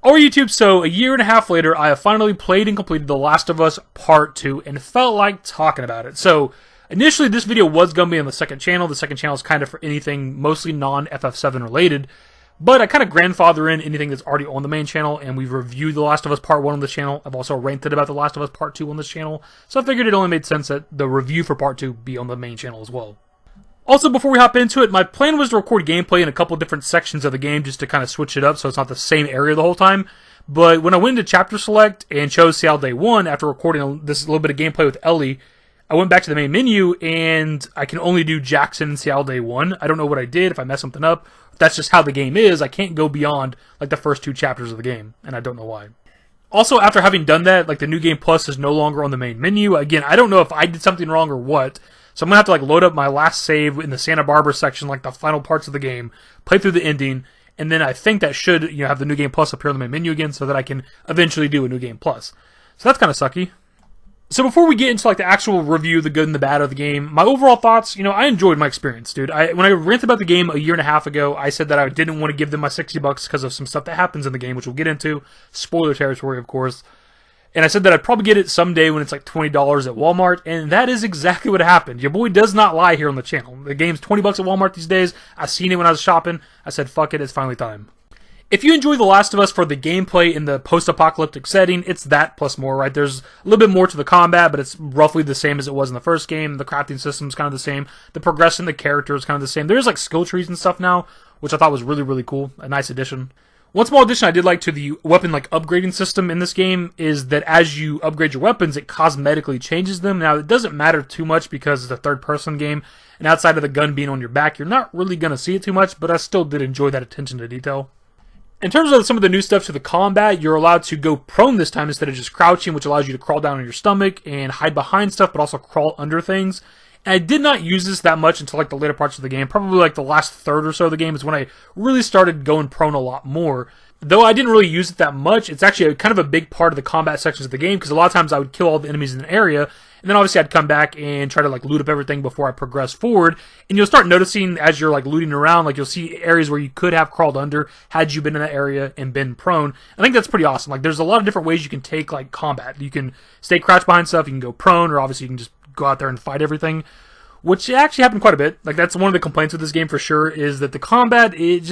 Alright YouTube, so a year and a half later, I have finally played and completed The Last of Us Part 2, and felt like talking about it. So, initially this video was going to be on the second channel. The second channel is kind of for anything mostly non-FF7 related, but I kind of grandfather in anything that's already on the main channel, and we've reviewed The Last of Us Part 1 on this channel. I've also ranted about The Last of Us Part 2 on this channel, so I figured it only made sense that the review for Part 2 be on the main channel as well. Also, before we hop into it, my plan was to record gameplay in a couple different sections of the game just to kind of switch it up so it's not the same area the whole time. But when I went into chapter select and chose Seattle Day 1 after recording this little bit of gameplay with Ellie, I went back to the main menu and I can only do Jackson and Seattle Day 1. I don't know what I did, if I messed something up. That's just how the game is. I can't go beyond like the first two chapters of the game, and I don't know why. Also, after having done that, like the New Game Plus is no longer on the main menu. Again, I don't know if I did something wrong or what. So I'm going to have to like load up my last save in the Santa Barbara section, like the final parts of the game, play through the ending, and then I think that should have the New Game Plus appear on the main menu again so that I can eventually do a New Game Plus. So that's kind of sucky. So before we get into like the actual review, the good and the bad of the game, my overall thoughts, I enjoyed my experience, dude. When I ranted about the game a year and a half ago, I said that I didn't want to give them my $60 because of some stuff that happens in the game, which we'll get into. Spoiler territory, of course. And I said that I'd probably get it someday when it's like $20 at Walmart, and that is exactly what happened. Your boy does not lie here on the channel. The game's $20 at Walmart these days. I've seen it when I was shopping. I said, fuck it, it's finally time. If you enjoy The Last of Us for the gameplay in the post-apocalyptic setting, it's that plus more, right? There's a little bit more to the combat, but it's roughly the same as it was in the first game. The crafting system's kind of the same. The progression, the character is kind of the same. There's like skill trees and stuff now, which I thought was really, really cool. A nice addition. One small addition I did like to the weapon upgrading system in this game is that as you upgrade your weapons, it cosmetically changes them. Now, it doesn't matter too much because it's a third-person game, and outside of the gun being on your back, you're not really going to see it too much, but I still did enjoy that attention to detail. In terms of some of the new stuff to the combat, you're allowed to go prone this time instead of just crouching, which allows you to crawl down on your stomach and hide behind stuff, but also crawl under things. And I did not use this that much until the later parts of the game. Probably the last third or so of the game is when I really started going prone a lot more. Though I didn't really use it that much, it's actually kind of a big part of the combat sections of the game, because a lot of times I would kill all the enemies in an area, and then obviously I'd come back and try to loot up everything before I progress forward. And you'll start noticing as you're looting around, you'll see areas where you could have crawled under had you been in that area and been prone. I think that's pretty awesome. There's a lot of different ways you can take combat. You can stay crouched behind stuff, you can go prone, or obviously you can just go out there and fight everything. Which actually happened quite a bit. That's one of the complaints with this game for sure, is that the combat, it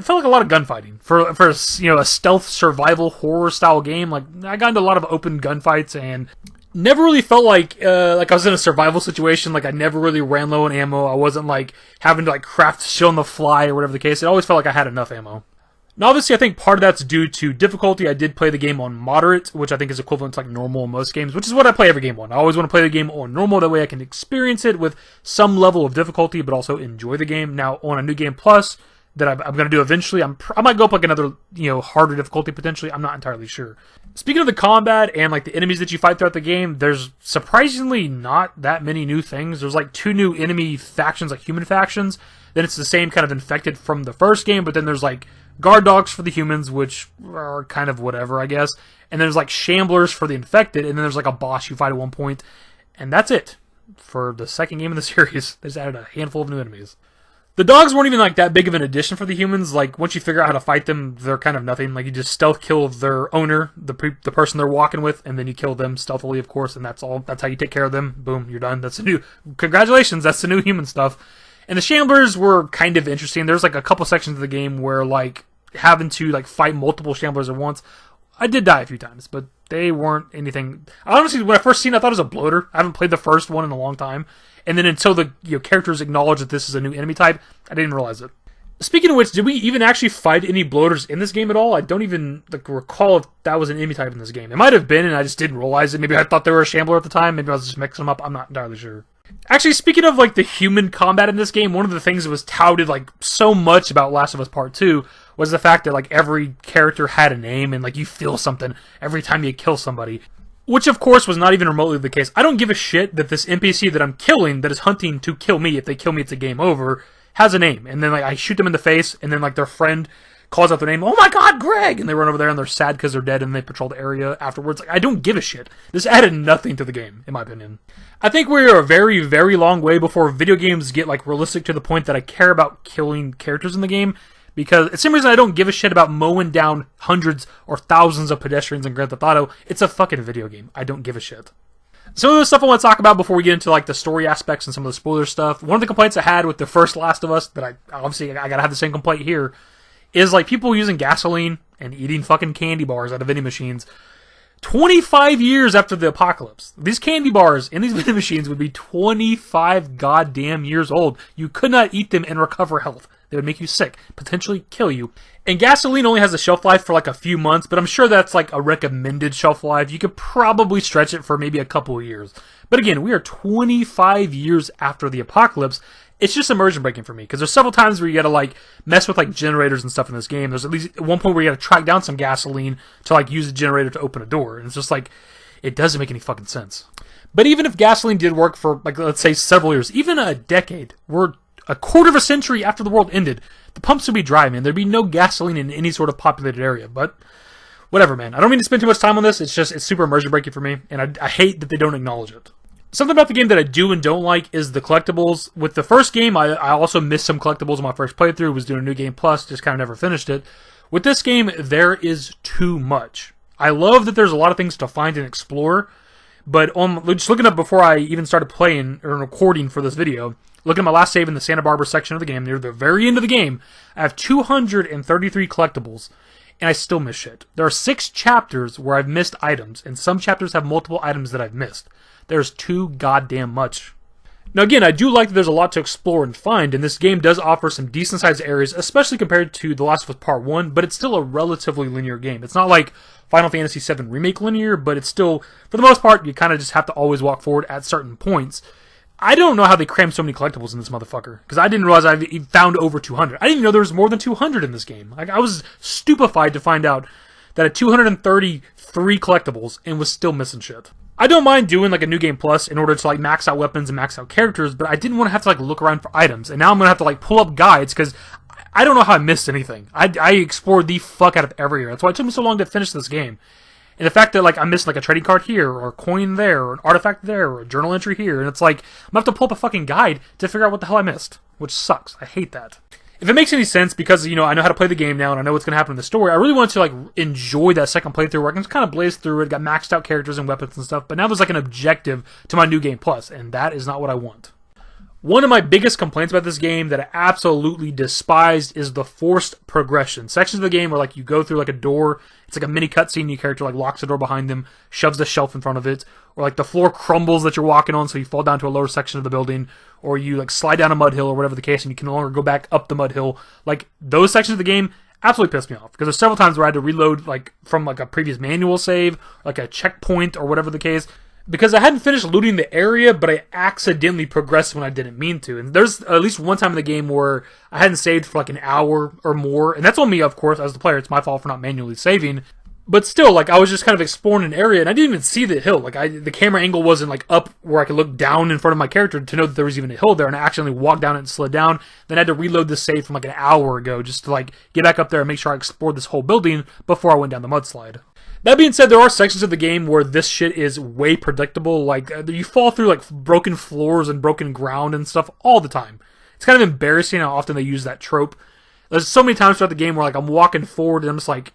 felt like a lot of gunfighting. For a stealth survival horror style game, I got into a lot of open gunfights and never really felt like I was in a survival situation. I never really ran low on ammo. I wasn't having to craft shit on the fly or whatever the case. It always felt like I had enough ammo. Now, obviously, I think part of that's due to difficulty. I did play the game on moderate, which I think is equivalent to normal in most games, which is what I play every game on. I always want to play the game on normal, that way I can experience it with some level of difficulty, but also enjoy the game. Now, on a New Game Plus that I'm going to do eventually, I might go up another, harder difficulty potentially. I'm not entirely sure. Speaking of the combat and the enemies that you fight throughout the game, there's surprisingly not that many new things. There's 2 new enemy factions, human factions. Then it's the same kind of infected from the first game, but then there's guard dogs for the humans, which are kind of whatever, I guess. And there's shamblers for the infected, and then there's a boss you fight at one point. And that's it. For the second game in the series, they just added a handful of new enemies. The dogs weren't even that big of an addition for the humans. Once you figure out how to fight them, they're kind of nothing. You just stealth kill their owner, the person they're walking with, and then you kill them stealthily, of course, and that's all. That's how you take care of them. Boom, you're done. Congratulations, that's the new human stuff. And the shamblers were kind of interesting. There's a couple sections of the game where having to fight multiple shamblers at once. I did die a few times, but they weren't anything. Honestly, when I first seen it, I thought it was a bloater. I haven't played the first one in a long time. And then until the characters acknowledge that this is a new enemy type, I didn't realize it. Speaking of which, did we even actually fight any bloaters in this game at all? I don't even recall if that was an enemy type in this game. It might have been, and I just didn't realize it. Maybe I thought they were a shambler at the time. Maybe I was just mixing them up. I'm not entirely sure. Actually, speaking of the human combat in this game, one of the things that was touted so much about Last of Us Part 2 was the fact that every character had a name and you feel something every time you kill somebody. Which of course was not even remotely the case. I don't give a shit that this NPC that I'm killing, that is hunting to kill me, if they kill me it's a game over, has a name. And then I shoot them in the face, and then their friend calls out their name, "Oh my god, Greg!" And they run over there and they're sad because they're dead, and they patrol the area afterwards. I don't give a shit. This added nothing to the game, in my opinion. I think we're a very, very long way before video games get realistic to the point that I care about killing characters in the game. Because it's the same reason I don't give a shit about mowing down hundreds or thousands of pedestrians in Grand Theft Auto. It's a fucking video game. I don't give a shit. Some of the stuff I want to talk about before we get into like the story aspects and some of the spoiler stuff. One of the complaints I had with the first Last of Us, that I gotta have the same complaint here, is like people using gasoline and eating fucking candy bars out of vending machines 25 years after the apocalypse. These candy bars in these vending machines would be 25 goddamn years old. You could not eat them and recover health. They would make you sick, potentially kill you. And gasoline only has a shelf life for like a few months, but I'm sure that's like a recommended shelf life. You could probably stretch it for maybe a couple of years. But again, we are 25 years after the apocalypse. It's just immersion breaking for me, because there's several times where you gotta like mess with like generators and stuff in this game. There's at least one point where you gotta track down some gasoline to like use a generator to open a door. And it's just like, it doesn't make any fucking sense. But even if gasoline did work for like, let's say several years, even a decade, we're a quarter of a century after the world ended, the pumps would be dry, man. There'd be no gasoline in any sort of populated area. But whatever, man. I don't mean to spend too much time on this. It's super immersion breaking for me, and I hate that they don't acknowledge it. Something about the game that I do and don't like is the collectibles. With the first game, I also missed some collectibles in my first playthrough. Was doing a new game plus, just kind of never finished it. With this game, there is too much. I love that there's a lot of things to find and explore, but just looking up before I even started playing or recording for this video, looking at my last save in the Santa Barbara section of the game, near the very end of the game, I have 233 collectibles, and I still miss shit. There are 6 chapters where I've missed items, and some chapters have multiple items that I've missed. There's too goddamn much. Now again, I do like that there's a lot to explore and find, and this game does offer some decent sized areas, especially compared to The Last of Us Part 1, but it's still a relatively linear game. It's not like Final Fantasy VII Remake linear, but it's still, for the most part, you kind of just have to always walk forward at certain points. I don't know how they crammed so many collectibles in this motherfucker, because I didn't realize I found over 200. I didn't even know there was more than 200 in this game. Like, I was stupefied to find out that I had 233 collectibles and was still missing shit. I don't mind doing like a new game plus in order to like max out weapons and max out characters, but I didn't want to have to like look around for items, and now I'm gonna have to like pull up guides because I don't know how I missed anything. I explored the fuck out of every area. That's why it took me so long to finish this game. And the fact that like I'm missing like a trading card here, or a coin there, or an artifact there, or a journal entry here, and it's like I'm gonna have to pull up a fucking guide to figure out what the hell I missed, which sucks. I hate that. If it makes any sense, because, you know, I know how to play the game now and I know what's going to happen in the story, I really wanted to, like, enjoy that second playthrough where I can just kind of blaze through it, got maxed out characters and weapons and stuff, but now there's, like, an objective to my new game plus, and that is not what I want. One of my biggest complaints about this game that I absolutely despised is the forced progression. Sections of the game where, like, you go through, like, a door, it's like a mini cutscene, your character, like, locks the door behind them, shoves the shelf in front of it, or, like, the floor crumbles that you're walking on, so you fall down to a lower section of the building, or you, like, slide down a mud hill, or whatever the case, and you can no longer go back up the mud hill. Like, those sections of the game absolutely pissed me off, because there's several times where I had to reload, like, from, like, a previous manual save, like a checkpoint, or whatever the case, because I hadn't finished looting the area, but I accidentally progressed when I didn't mean to. And there's at least one time in the game where I hadn't saved for like an hour or more. And that's on me, of course, as the player. It's my fault for not manually saving. But still, like, I was just kind of exploring an area, and I didn't even see the hill. Like, the camera angle wasn't, like, up where I could look down in front of my character to know that there was even a hill there, and I accidentally walked down it and slid down. Then I had to reload the save from, like, an hour ago just to, like, get back up there and make sure I explored this whole building before I went down the mudslide. That being said, there are sections of the game where this shit is way predictable. Like, you fall through, like, broken floors and broken ground and stuff all the time. It's kind of embarrassing how often they use that trope. There's so many times throughout the game where, like, I'm walking forward and I'm just like,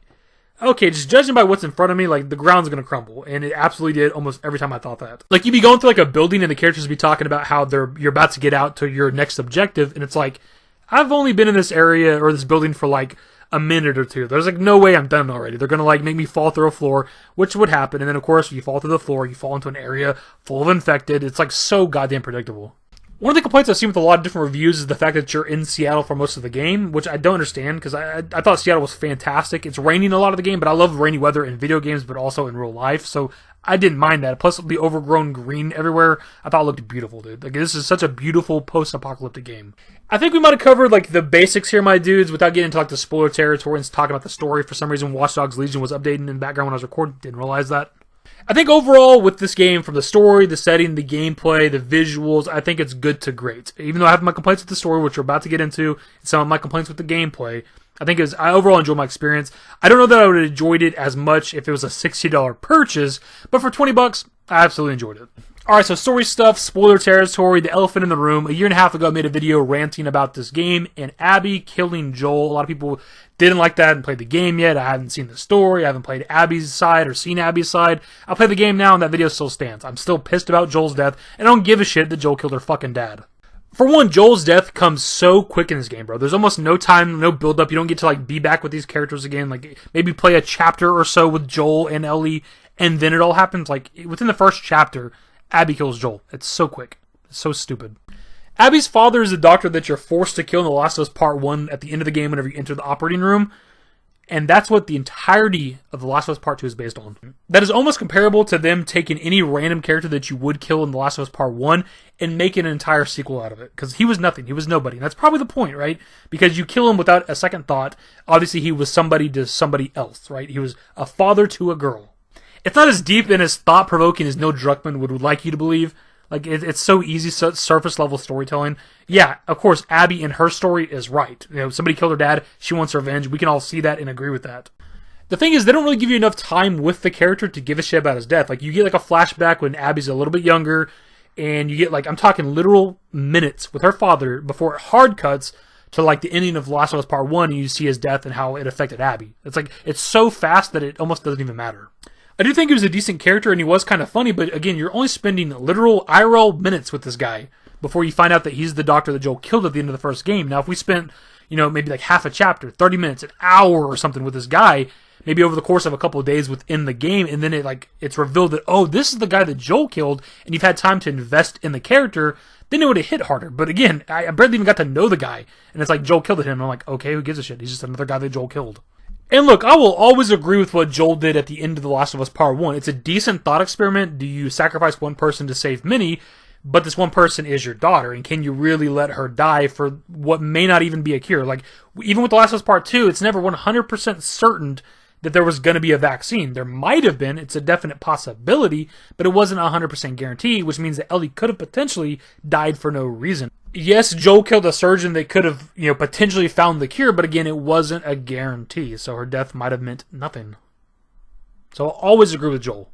okay, just judging by what's in front of me, like, the ground's gonna crumble. And it absolutely did almost every time I thought that. Like, you'd be going through, like, a building and the characters would be talking about how you're about to get out to your next objective, and it's like, I've only been in this area or this building for, like, a minute or two. There's, like, no way I'm done already. They're gonna, like, make me fall through a floor, which would happen. And then, of course, when you fall through the floor, you fall into an area full of infected. It's, like, so goddamn predictable. One of the complaints I've seen with a lot of different reviews is the fact that you're in Seattle for most of the game, which I don't understand, because I thought Seattle was fantastic. It's raining a lot of the game, but I love rainy weather in video games, but also in real life, so I didn't mind that. Plus, the overgrown green everywhere, I thought it looked beautiful, dude. Like, this is such a beautiful post-apocalyptic game. I think we might have covered, like, the basics here, my dudes, without getting into, like, the spoiler territory and talking about the story. For some reason, Watch Dogs Legion was updating in the background when I was recording. Didn't realize that. I think overall, with this game, from the story, the setting, the gameplay, the visuals, I think it's good to great. Even though I have my complaints with the story, which we're about to get into, and some of my complaints with the gameplay, I think I overall enjoyed my experience. I don't know that I would have enjoyed it as much if it was a $60 purchase, but for $20, I absolutely enjoyed it. Alright, so story stuff, spoiler territory, the elephant in the room. A year and a half ago, I made a video ranting about this game and Abby killing Joel. A lot of people didn't like that and played the game yet. I haven't seen the story. I haven't played Abby's side or seen Abby's side. I'll play the game now and that video still stands. I'm still pissed about Joel's death and I don't give a shit that Joel killed her fucking dad. For one, Joel's death comes so quick in this game, bro. There's almost no time, no build up. You don't get to like be back with these characters again. Like maybe play a chapter or so with Joel and Ellie and then it all happens. Like within the first chapter, Abby kills Joel. It's so quick. It's so stupid. Abby's father is the doctor that you're forced to kill in The Last of Us Part 1 at the end of the game whenever you enter the operating room. And that's what the entirety of The Last of Us Part 2 is based on. That is almost comparable to them taking any random character that you would kill in The Last of Us Part 1 and making an entire sequel out of it. Because he was nothing. He was nobody. And that's probably the point, right? Because you kill him without a second thought. Obviously, he was somebody to somebody else, right? He was a father to a girl. It's not as deep and as thought-provoking as Neil Druckmann would like you to believe. Like, it's so easy, surface-level storytelling. Yeah, of course, Abby in her story is right. You know, somebody killed her dad, she wants revenge. We can all see that and agree with that. The thing is, they don't really give you enough time with the character to give a shit about his death. Like, you get, like, a flashback when Abby's a little bit younger, and you get, like, I'm talking literal minutes with her father before it hard cuts to, like, the ending of Last of Us Part 1, and you see his death and how it affected Abby. It's like, it's so fast that it almost doesn't even matter. I do think he was a decent character and he was kind of funny, but again, you're only spending literal IRL minutes with this guy before you find out that he's the doctor that Joel killed at the end of the first game. Now, if we spent, you know, maybe like half a chapter, 30 minutes, an hour or something with this guy, maybe over the course of a couple of days within the game, and then it's revealed that, oh, this is the guy that Joel killed, and you've had time to invest in the character, then it would have hit harder. But again, I barely even got to know the guy, and it's like Joel killed him, and I'm like, okay, who gives a shit? He's just another guy that Joel killed. And look, I will always agree with what Joel did at the end of The Last of Us Part 1. It's a decent thought experiment. Do you sacrifice one person to save many? But this one person is your daughter, and can you really let her die for what may not even be a cure? Like, even with The Last of Us Part 2, it's never 100% certain that there was going to be a vaccine. There might have been. It's a definite possibility, but it wasn't 100% guarantee, which means that Ellie could have potentially died for no reason. Yes, Joel killed a surgeon that could have, you know, potentially found the cure, but again, it wasn't a guarantee, so her death might have meant nothing. So I'll always agree with Joel.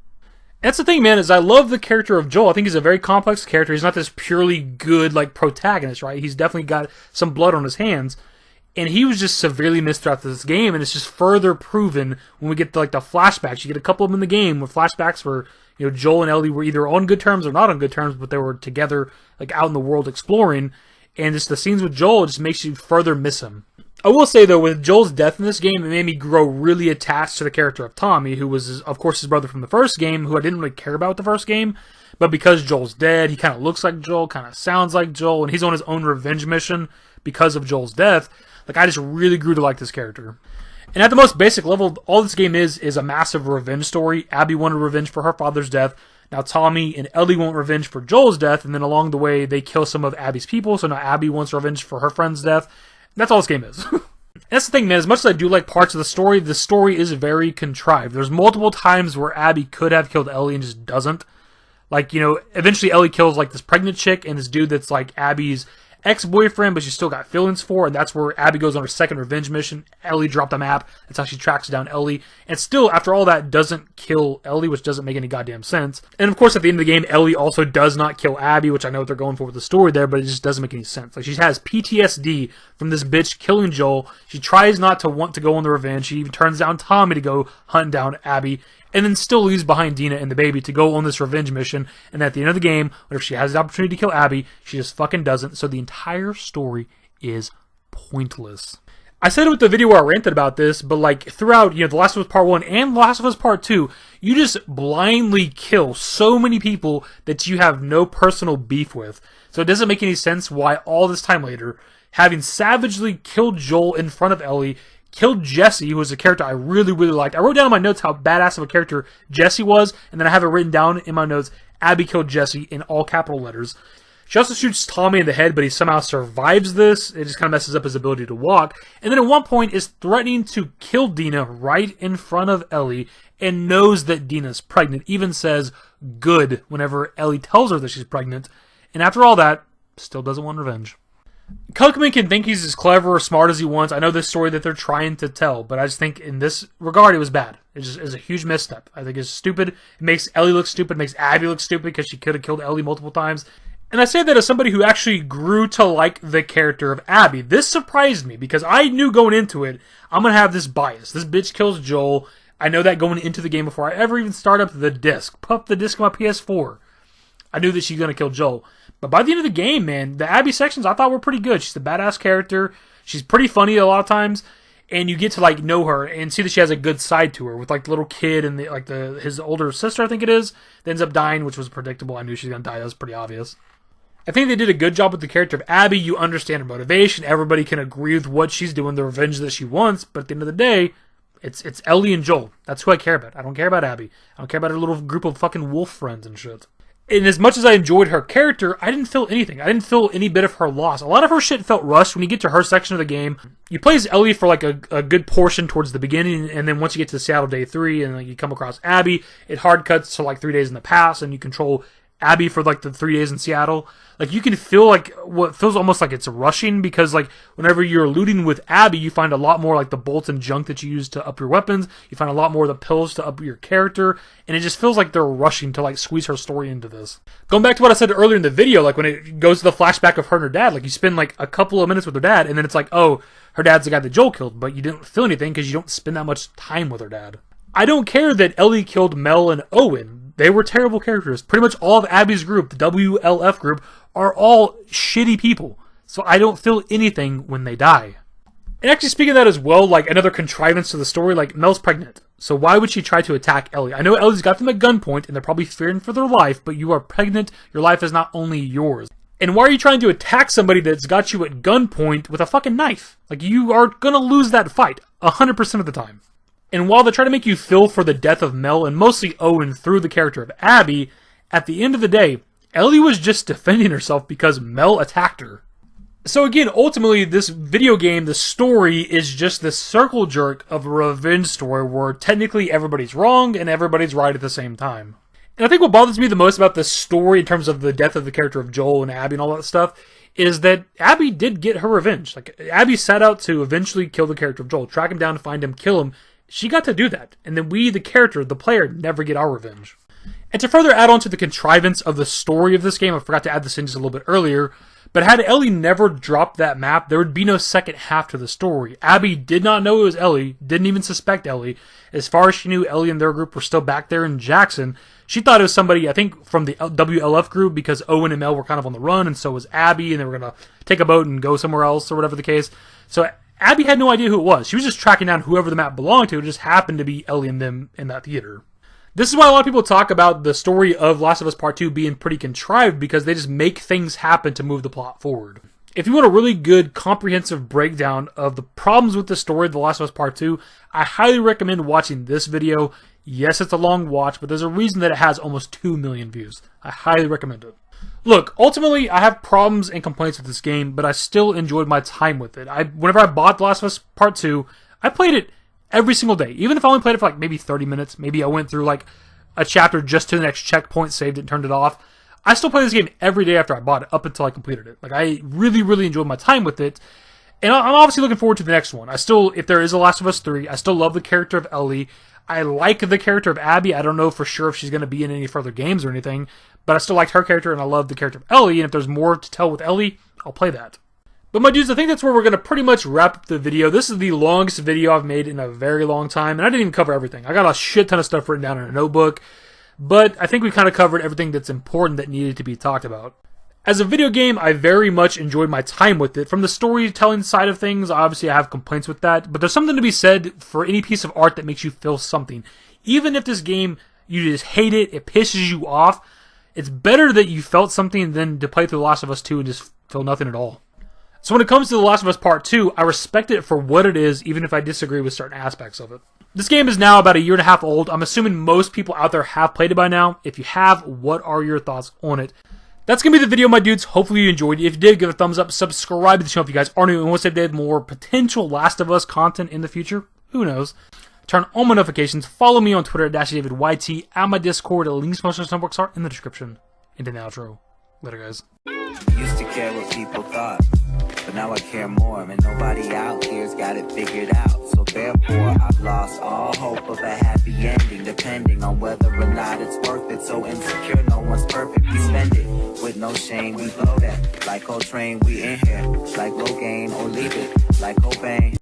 That's the thing, man, is I love the character of Joel. I think he's a very complex character. He's not this purely good, like, protagonist, right? He's definitely got some blood on his hands. And he was just severely missed throughout this game, and it's just further proven when we get to, like, the flashbacks. You get a couple of them in the game with flashbacks where, you know, Joel and Ellie were either on good terms or not on good terms, but they were together, like, out in the world exploring. And just the scenes with Joel just makes you further miss him. I will say, though, with Joel's death in this game, it made me grow really attached to the character of Tommy, who was, of course, his brother from the first game, who I didn't really care about with the first game. But because Joel's dead, he kind of looks like Joel, kind of sounds like Joel, and he's on his own revenge mission because of Joel's death. Like, I just really grew to like this character. And at the most basic level, all this game is a massive revenge story. Abby wanted revenge for her father's death. Now Tommy and Ellie want revenge for Joel's death, and then along the way, they kill some of Abby's people, so now Abby wants revenge for her friend's death. That's all this game is. That's the thing, man. As much as I do like parts of the story is very contrived. There's multiple times where Abby could have killed Ellie and just doesn't. Like, you know, eventually Ellie kills, like, this pregnant chick and this dude that's, like, Abby's ex-boyfriend, but she still got feelings for, and that's where Abby goes on her second revenge mission. Ellie dropped a map. That's how she tracks down Ellie. And still, after all that, doesn't kill Ellie, which doesn't make any goddamn sense. And of course, at the end of the game, Ellie also does not kill Abby, which I know what they're going for with the story there, but it just doesn't make any sense. Like, she has PTSD from this bitch killing Joel. She tries not to want to go on the revenge. She even turns down Tommy to go hunt down Abby, and then still leaves behind Dina and the baby to go on this revenge mission. And at the end of the game, whenever she has the opportunity to kill Abby, she just fucking doesn't. So the entire story is pointless. I said it with the video where I ranted about this, but like throughout, you know, The Last of Us Part 1 and The Last of Us Part 2, you just blindly kill so many people that you have no personal beef with. So it doesn't make any sense why all this time later, having savagely killed Joel in front of Ellie, killed Jesse, who was a character I really, really liked. I wrote down in my notes how badass of a character Jesse was, and then I have it written down in my notes, Abby killed Jesse in all capital letters. She also shoots Tommy in the head, but he somehow survives this. It just kind of messes up his ability to walk. And then at one point is threatening to kill Dina right in front of Ellie and knows that Dina's pregnant. Even says good whenever Ellie tells her that she's pregnant. And after all that, still doesn't want revenge. Cuckman can think he's as clever or smart as he wants. I know this story that they're trying to tell, but I just think in this regard it was bad. It's a huge misstep. I think it's stupid. It makes Ellie look stupid. It makes Abby look stupid because she could have killed Ellie multiple times. And I say that as somebody who actually grew to like the character of Abby. This surprised me because I knew going into it, I'm going to have this bias. This bitch kills Joel. I know that going into the game before I ever even start up the disc. Puff the disc on my PS4. I knew that she's going to kill Joel. But by the end of the game, man, the Abby sections I thought were pretty good. She's a badass character. She's pretty funny a lot of times. And you get to like know her and see that she has a good side to her with like the little kid and his older sister, I think it is, that ends up dying, which was predictable. I knew she was going to die. That was pretty obvious. I think they did a good job with the character of Abby. You understand her motivation. Everybody can agree with what she's doing, the revenge that she wants. But at the end of the day, it's Ellie and Joel. That's who I care about. I don't care about Abby. I don't care about her little group of fucking wolf friends and shit. And as much as I enjoyed her character, I didn't feel anything. I didn't feel any bit of her loss. A lot of her shit felt rushed. When you get to her section of the game, you play as Ellie for like a good portion towards the beginning, and then once you get to Seattle Day 3 and like, you come across Abby, it hard cuts to like 3 days in the past, and you control Abby for like the 3 days in Seattle. Like you can feel like what feels almost like it's rushing because like whenever you're looting with Abby, you find a lot more like the bolts and junk that you use to up your weapons. You find a lot more of the pills to up your character, and it just feels like they're rushing to like squeeze her story into this. Going back to what I said earlier in the video, like when it goes to the flashback of her and her dad, like you spend like a couple of minutes with her dad, and then it's like, oh, her dad's the guy that Joel killed, but you didn't feel anything because you don't spend that much time with her dad. I don't care that Ellie killed Mel and Owen. They were terrible characters. Pretty much all of Abby's group, the WLF group, are all shitty people. So I don't feel anything when they die. And actually speaking of that as well, like another contrivance to the story, like Mel's pregnant. So why would she try to attack Ellie? I know Ellie's got them at gunpoint and they're probably fearing for their life, but you are pregnant. Your life is not only yours. And why are you trying to attack somebody that's got you at gunpoint with a fucking knife? Like you are gonna lose that fight 100% of the time. And while they try to make you feel for the death of Mel and mostly Owen through the character of Abby, at the end of the day, Ellie was just defending herself because Mel attacked her. So again, ultimately, this video game, the story, is just this circle jerk of a revenge story where technically everybody's wrong and everybody's right at the same time. And I think what bothers me the most about this story in terms of the death of the character of Joel and Abby and all that stuff is that Abby did get her revenge. Like, Abby set out to eventually kill the character of Joel, track him down, find him, kill him. She got to do that. And then we, the character, the player, never get our revenge. And to further add on to the contrivance of the story of this game, I forgot to add this in just a little bit earlier, but had Ellie never dropped that map, there would be no second half to the story. Abby did not know it was Ellie, didn't even suspect Ellie. As far as she knew, Ellie and their group were still back there in Jackson. She thought it was somebody, I think, from the WLF group, because Owen and Mel were kind of on the run, and so was Abby, and they were going to take a boat and go somewhere else, or whatever the case. So Abby had no idea who it was. She was just tracking down whoever the map belonged to. It just happened to be Ellie and them in that theater. This is why a lot of people talk about the story of Last of Us Part 2 being pretty contrived, because they just make things happen to move the plot forward. If you want a really good, comprehensive breakdown of the problems with the story of The Last of Us Part 2, I highly recommend watching this video. Yes, it's a long watch, but there's a reason that it has almost 2 million views. I highly recommend it. Look, ultimately, I have problems and complaints with this game, but I still enjoyed my time with it. Whenever I bought The Last of Us Part 2, I played it every single day. Even if I only played it for like maybe 30 minutes, maybe I went through like a chapter just to the next checkpoint, saved it, and turned it off. I still play this game every day after I bought it, up until I completed it. Like, I really, really enjoyed my time with it. And I'm obviously looking forward to the next one. If there is a Last of Us 3, I still love the character of Ellie. I like the character of Abby. I don't know for sure if she's going to be in any further games or anything, but I still liked her character, and I love the character of Ellie, and if there's more to tell with Ellie, I'll play that. But my dudes, I think that's where we're going to pretty much wrap up the video. This is the longest video I've made in a very long time, and I didn't even cover everything. I got a shit ton of stuff written down in a notebook, but I think we kind of covered everything that's important that needed to be talked about. As a video game, I very much enjoyed my time with it. From the storytelling side of things, obviously I have complaints with that, but there's something to be said for any piece of art that makes you feel something. Even if this game, you just hate it, it pisses you off, it's better that you felt something than to play through The Last of Us 2 and just feel nothing at all. So when it comes to The Last of Us Part 2, I respect it for what it is, even if I disagree with certain aspects of it. This game is now about 1.5 years old. I'm assuming most people out there have played it by now. If you have, what are your thoughts on it? That's going to be the video, my dudes. Hopefully you enjoyed it. If you did, give it a thumbs up. Subscribe to the channel if you guys are new and want to see more potential Last of Us content in the future. Who knows? Turn on my notifications. Follow me on Twitter at dashingdavidYT. And my Discord. Links to most of those networks are in the description. Into the outro. Later, guys. Used to care what people thought, but now I care more. And nobody out here's got it figured out. So so therefore I've lost all hope of a happy ending, depending on whether or not it's worth it. So insecure, no one's perfect, we spend it with no shame, we blow that like Coltrane, we in here like Rogaine, or leave it like Cobain.